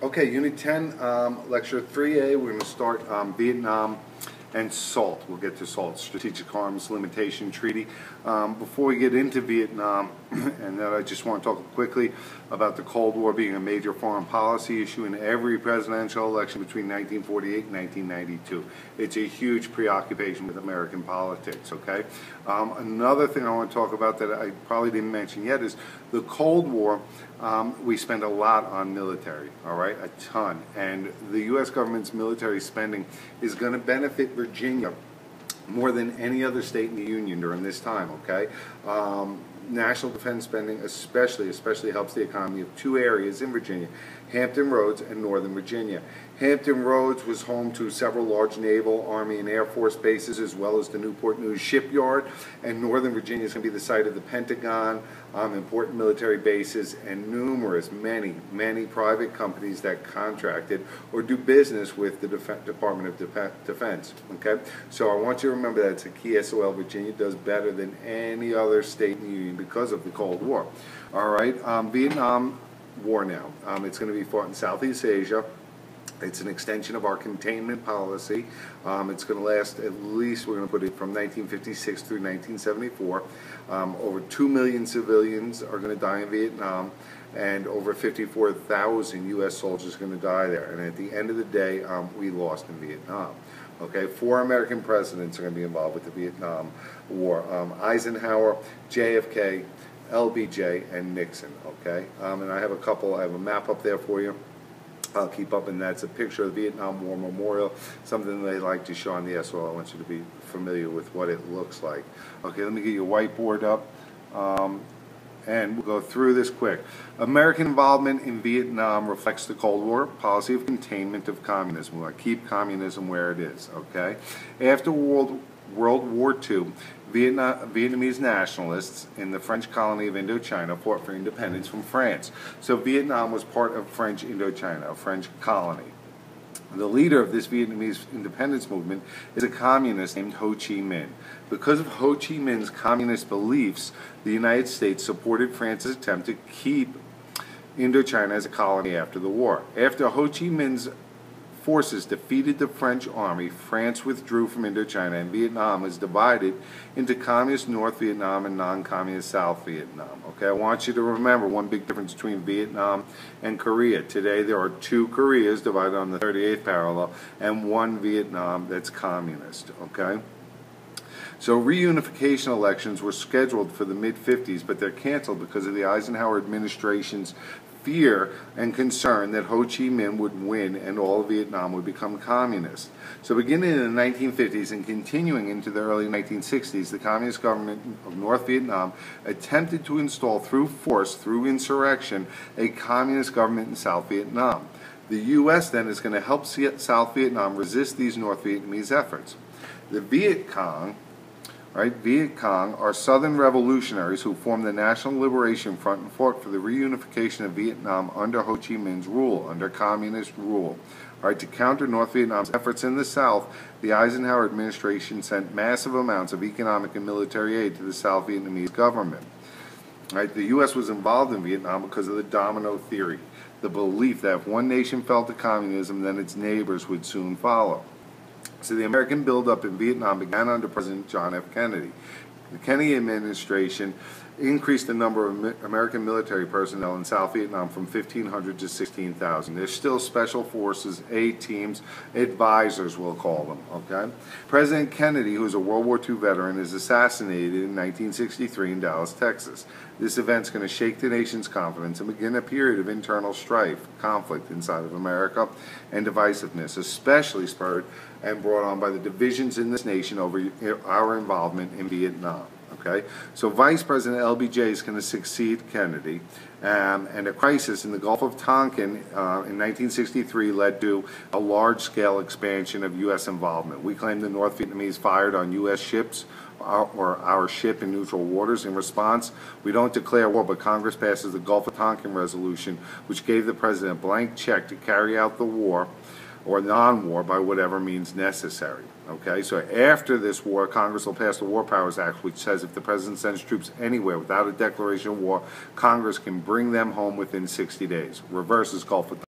Okay, Unit 10, Lecture 3A, we're going to start Vietnam and SALT. We'll get to SALT, Strategic Arms Limitation Treaty. Before we get into Vietnam, and then I just want to talk quickly about the Cold War being a major foreign policy issue in every presidential election between 1948 and 1992. It's a huge preoccupation with American politics, okay? Another thing I want to talk about that I probably didn't mention yet is the Cold War. We spend a lot on military, all right, a ton. And the U.S. government's military spending is going to benefit Virginia more than any other state in the Union during this time, okay? National defense spending especially helps the economy of two areas in Virginia, Hampton Roads and Northern Virginia. Hampton Roads was home to several large naval, Army, and Air Force bases, as well as the Newport News shipyard, and Northern Virginia is going to be the site of the Pentagon, important military bases, and many private companies that contracted or do business with the Department of Defense. Okay, so I want you to remember that it's a key SOL. Virginia does better than any other state in the Union because of the Cold War. All right, Vietnam War now. It's going to be fought in Southeast Asia. It's an extension of our containment policy. It's going to last at least, we're going to put it from 1956 through 1974. Over 2 million civilians are going to die in Vietnam, and over 54,000 U.S. soldiers are going to die there. And at the end of the day, we lost in Vietnam. Okay, 4 American presidents are going to be involved with the Vietnam War. Eisenhower, JFK, LBJ, and Nixon. Okay, and I have a map up there for you. I'll keep up, and that's a picture of the Vietnam War Memorial, something they like to show on the SOL. I want you to be familiar with what it looks like. Okay, let me get your whiteboard up, and we'll go through this quick. American involvement in Vietnam reflects the Cold War policy of containment of communism. We want to keep communism where it is, okay? After World War II, Vietnamese nationalists in the French colony of Indochina fought for independence from France. So Vietnam was part of French Indochina, a French colony. The leader of this Vietnamese independence movement is a communist named Ho Chi Minh. Because of Ho Chi Minh's communist beliefs, the United States supported France's attempt to keep Indochina as a colony after the war. After Ho Chi Minh's forces defeated the French army, France withdrew from Indochina, and Vietnam was divided into communist North Vietnam and non-communist South Vietnam. Okay, I want you to remember one big difference between Vietnam and Korea. Today there are 2 Koreas divided on the 38th parallel and 1 Vietnam that's communist. Okay? So reunification elections were scheduled for the mid-50s, but they're canceled because of the Eisenhower administration's fear and concern that Ho Chi Minh would win and all of Vietnam would become communist. So beginning in the 1950s and continuing into the early 1960s, the communist government of North Vietnam attempted to install through force, through insurrection, a communist government in South Vietnam. The U.S. then is going to help South Vietnam resist these North Vietnamese efforts. The Viet Cong, Viet Cong are Southern revolutionaries who formed the National Liberation Front and fought for the reunification of Vietnam under Ho Chi Minh's rule, under communist rule. To counter North Vietnam's efforts in the South, the Eisenhower administration sent massive amounts of economic and military aid to the South Vietnamese government. The U.S. was involved in Vietnam because of the domino theory, the belief that if one nation fell to communism, then its neighbors would soon follow. So the American buildup in Vietnam began under President John F. Kennedy. The Kennedy administration increased the number of American military personnel in South Vietnam from 1,500 to 16,000. There's still special forces, A-teams, advisors we'll call them, okay? President Kennedy, who is a World War II veteran, is assassinated in 1963 in Dallas, Texas. This event's going to shake the nation's confidence and begin a period of internal strife, conflict inside of America, and divisiveness, especially spurred and brought on by the divisions in this nation over our involvement in Vietnam. Okay, so Vice President LBJ is going to succeed Kennedy, and a crisis in the Gulf of Tonkin in 1963 led to a large-scale expansion of U.S. involvement. We claim the North Vietnamese fired on U.S. ships or our ship in neutral waters. In response, we don't declare war, but Congress passes the Gulf of Tonkin Resolution, which gave the President a blank check to carry out the war or non-war by whatever means necessary. Okay, so after this war, Congress will pass the War Powers Act, which says if the President sends troops anywhere without a declaration of war, Congress can bring them home within 60 days. Reverses Gulf of